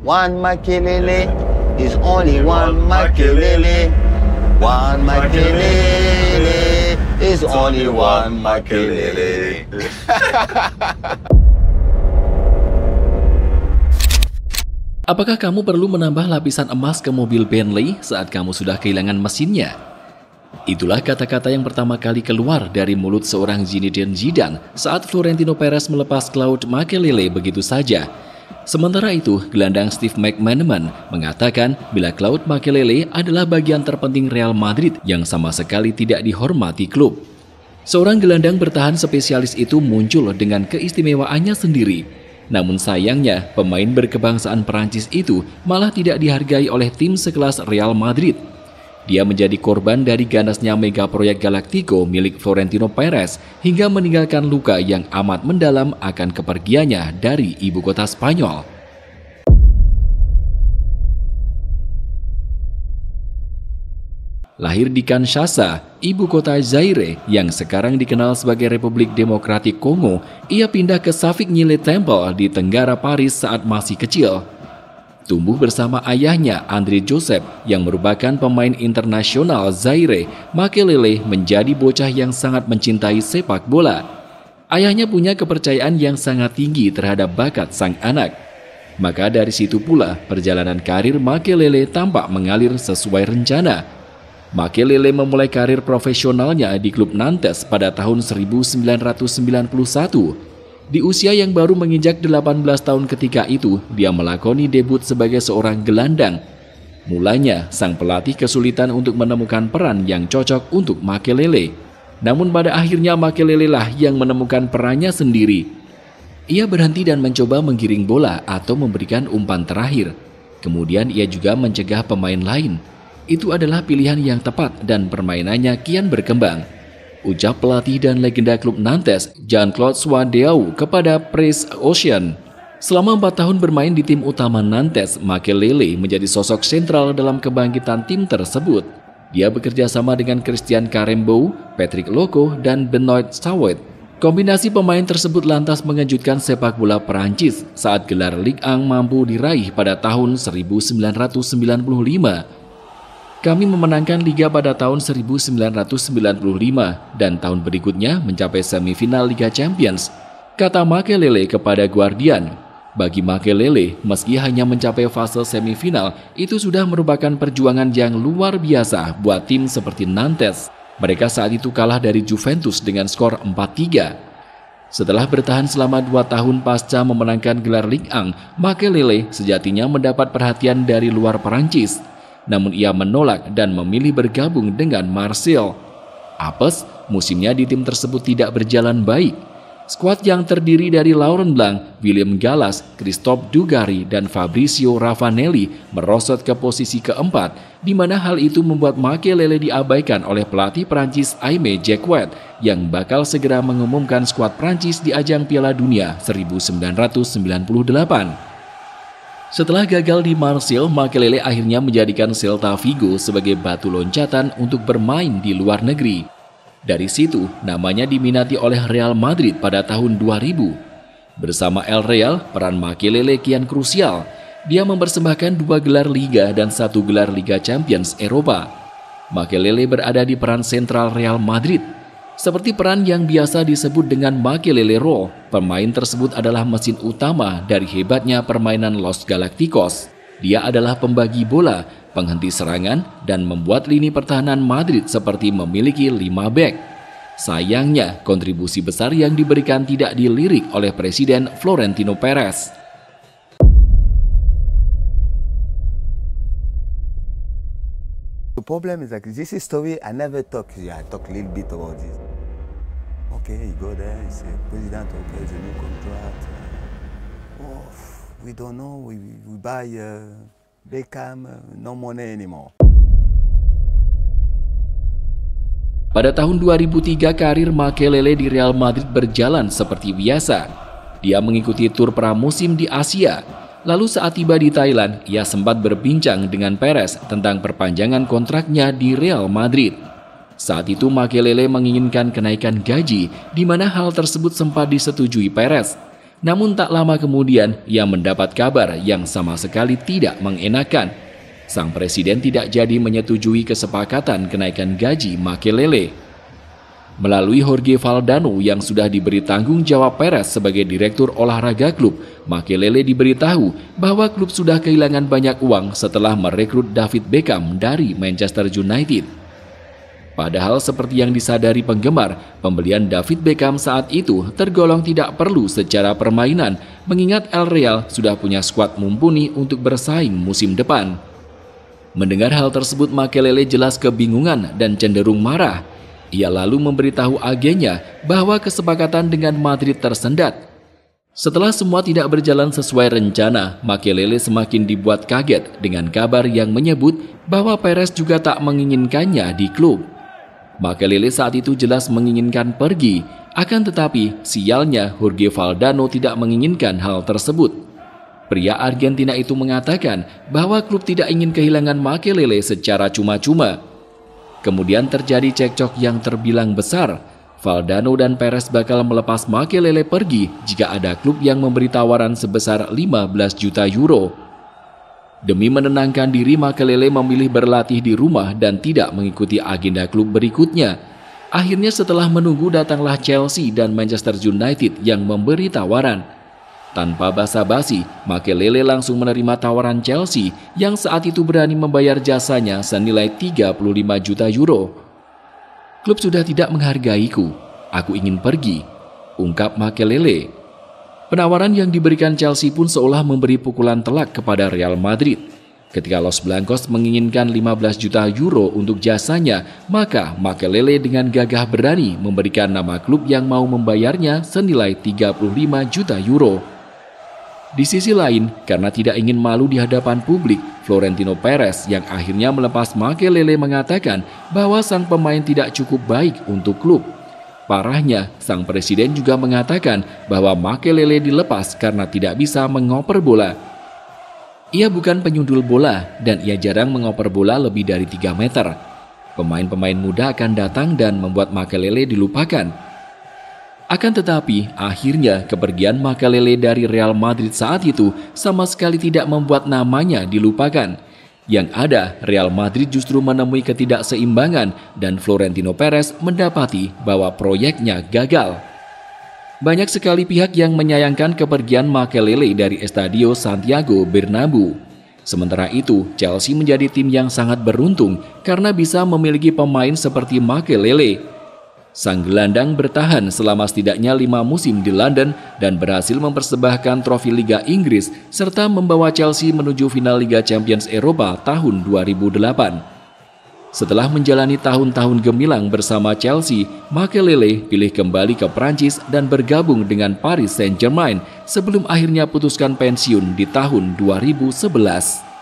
One Makelele is only one Makelele. One Makelele is only one Makelele. Apakah kamu perlu menambah lapisan emas ke mobil Bentley saat kamu sudah kehilangan mesinnya? Itulah kata-kata yang pertama kali keluar dari mulut seorang Zinedine Zidane saat Florentino Perez melepas Claude Makelele begitu saja. Sementara itu, gelandang Steve McManaman mengatakan bila Claude Makelele adalah bagian terpenting Real Madrid yang sama sekali tidak dihormati klub. Seorang gelandang bertahan spesialis itu muncul dengan keistimewaannya sendiri. Namun sayangnya, pemain berkebangsaan Perancis itu malah tidak dihargai oleh tim sekelas Real Madrid. Dia menjadi korban dari ganasnya mega proyek Galactico milik Florentino Perez hingga meninggalkan luka yang amat mendalam akan kepergiannya dari ibu kota Spanyol. Lahir di Kinshasa, ibu kota Zaire yang sekarang dikenal sebagai Republik Demokratik Kongo, ia pindah ke Saviknyele Temple di Tenggara Paris saat masih kecil. Tumbuh bersama ayahnya Andre Joseph yang merupakan pemain internasional Zaire, Makelele menjadi bocah yang sangat mencintai sepak bola. Ayahnya punya kepercayaan yang sangat tinggi terhadap bakat sang anak. Maka dari situ pula perjalanan karir Makelele tampak mengalir sesuai rencana. Makelele memulai karir profesionalnya di klub Nantes pada tahun 1991. Di usia yang baru menginjak 18 tahun ketika itu, dia melakoni debut sebagai seorang gelandang. Mulanya, sang pelatih kesulitan untuk menemukan peran yang cocok untuk Makelele. Namun pada akhirnya Makelele lah yang menemukan perannya sendiri. Ia berhenti dan mencoba menggiring bola atau memberikan umpan terakhir. Kemudian ia juga mencegah pemain lain. Itu adalah pilihan yang tepat dan permainannya kian berkembang, ucap pelatih dan legenda klub Nantes Jean-Claude Swadeau kepada Press Ocean. Selama 4 tahun bermain di tim utama Nantes, Makelele menjadi sosok sentral dalam kebangkitan tim tersebut. Dia bekerja sama dengan Christian Karembeu, Patrick Loco, dan Benoit Sawet. Kombinasi pemain tersebut lantas mengejutkan sepak bola Perancis saat gelar Ligue 1 mampu diraih pada tahun 1995. Kami memenangkan Liga pada tahun 1995 dan tahun berikutnya mencapai semifinal Liga Champions, kata Makelele kepada Guardian. Bagi Makelele, meski hanya mencapai fase semifinal, itu sudah merupakan perjuangan yang luar biasa buat tim seperti Nantes. Mereka saat itu kalah dari Juventus dengan skor 4-3. Setelah bertahan selama 2 tahun pasca memenangkan gelar Ligue 1, Makelele sejatinya mendapat perhatian dari luar Perancis. Namun ia menolak dan memilih bergabung dengan Marseille. Apes, musimnya di tim tersebut tidak berjalan baik. Skuad yang terdiri dari Laurent Blanc, William Gallas, Christophe Dugarry, dan Fabrizio Ravanelli merosot ke posisi keempat, di mana hal itu membuat Makelele diabaikan oleh pelatih Prancis Aimé Jacquet yang bakal segera mengumumkan skuad Prancis di ajang Piala Dunia 1998. Setelah gagal di Marseille, Makelele akhirnya menjadikan Celta Vigo sebagai batu loncatan untuk bermain di luar negeri. Dari situ, namanya diminati oleh Real Madrid pada tahun 2000. Bersama El Real, peran Makelele kian krusial. Dia mempersembahkan 2 gelar Liga dan 1 gelar Liga Champions Eropa. Makelele berada di peran sentral Real Madrid. Seperti peran yang biasa disebut dengan Makelele Role, pemain tersebut adalah mesin utama dari hebatnya permainan Los Galacticos. Dia adalah pembagi bola, penghenti serangan, dan membuat lini pertahanan Madrid seperti memiliki 5 bek. Sayangnya, kontribusi besar yang diberikan tidak dilirik oleh Presiden Florentino Perez. The problem is like this story I never talk. I talk a little bit about this. Okay, you go there, you say, President, okay, it's a new contract. We don't know, we buy Beckham, no money anymore. Pada tahun 2003, karir Makelele di Real Madrid berjalan seperti biasa. Dia mengikuti tur pramusim di Asia. Lalu saat tiba di Thailand, ia sempat berbincang dengan Perez tentang perpanjangan kontraknya di Real Madrid. Saat itu Makelele menginginkan kenaikan gaji, di mana hal tersebut sempat disetujui Perez. Namun tak lama kemudian ia mendapat kabar yang sama sekali tidak mengenakan. Sang presiden tidak jadi menyetujui kesepakatan kenaikan gaji Makelele. Melalui Jorge Valdano yang sudah diberi tanggung jawab Perez sebagai direktur olahraga klub, Makelele diberitahu bahwa klub sudah kehilangan banyak uang setelah merekrut David Beckham dari Manchester United. Padahal seperti yang disadari penggemar, pembelian David Beckham saat itu tergolong tidak perlu secara permainan, mengingat El Real sudah punya skuad mumpuni untuk bersaing musim depan. Mendengar hal tersebut, Makelele jelas kebingungan dan cenderung marah. Ia lalu memberitahu agennya bahwa kesepakatan dengan Madrid tersendat. Setelah semua tidak berjalan sesuai rencana, Makelele semakin dibuat kaget dengan kabar yang menyebut bahwa Perez juga tak menginginkannya di klub. Makelele saat itu jelas menginginkan pergi, akan tetapi sialnya Jorge Valdano tidak menginginkan hal tersebut. Pria Argentina itu mengatakan bahwa klub tidak ingin kehilangan Makelele secara cuma-cuma. Kemudian terjadi cekcok yang terbilang besar. Valdano dan Perez bakal melepas Makelele pergi jika ada klub yang memberi tawaran sebesar 15 juta euro. Demi menenangkan diri, Makelele memilih berlatih di rumah dan tidak mengikuti agenda klub berikutnya. Akhirnya setelah menunggu datanglah Chelsea dan Manchester United yang memberi tawaran. Tanpa basa-basi, Makelele langsung menerima tawaran Chelsea yang saat itu berani membayar jasanya senilai 35 juta euro. "Klub sudah tidak menghargaiku, aku ingin pergi," ungkap Makelele. Penawaran yang diberikan Chelsea pun seolah memberi pukulan telak kepada Real Madrid. Ketika Los Blancos menginginkan 15 juta euro untuk jasanya, maka Makelele dengan gagah berani memberikan nama klub yang mau membayarnya senilai 35 juta euro. Di sisi lain, karena tidak ingin malu di hadapan publik, Florentino Perez yang akhirnya melepas Makelele mengatakan bahwa sang pemain tidak cukup baik untuk klub. Parahnya, sang presiden juga mengatakan bahwa Makelele dilepas karena tidak bisa mengoper bola. Ia bukan penyundul bola dan ia jarang mengoper bola lebih dari 3 meter. Pemain-pemain muda akan datang dan membuat Makelele dilupakan. Akan tetapi, akhirnya kepergian Makelele dari Real Madrid saat itu sama sekali tidak membuat namanya dilupakan. Yang ada, Real Madrid justru menemui ketidakseimbangan dan Florentino Perez mendapati bahwa proyeknya gagal. Banyak sekali pihak yang menyayangkan kepergian Makelele dari Estadio Santiago Bernabeu. Sementara itu, Chelsea menjadi tim yang sangat beruntung karena bisa memiliki pemain seperti Makelele. Sang gelandang bertahan selama setidaknya 5 musim di London dan berhasil mempersembahkan trofi Liga Inggris serta membawa Chelsea menuju final Liga Champions Eropa tahun 2008. Setelah menjalani tahun-tahun gemilang bersama Chelsea, Makelele pilih kembali ke Prancis dan bergabung dengan Paris Saint-Germain sebelum akhirnya putuskan pensiun di tahun 2011.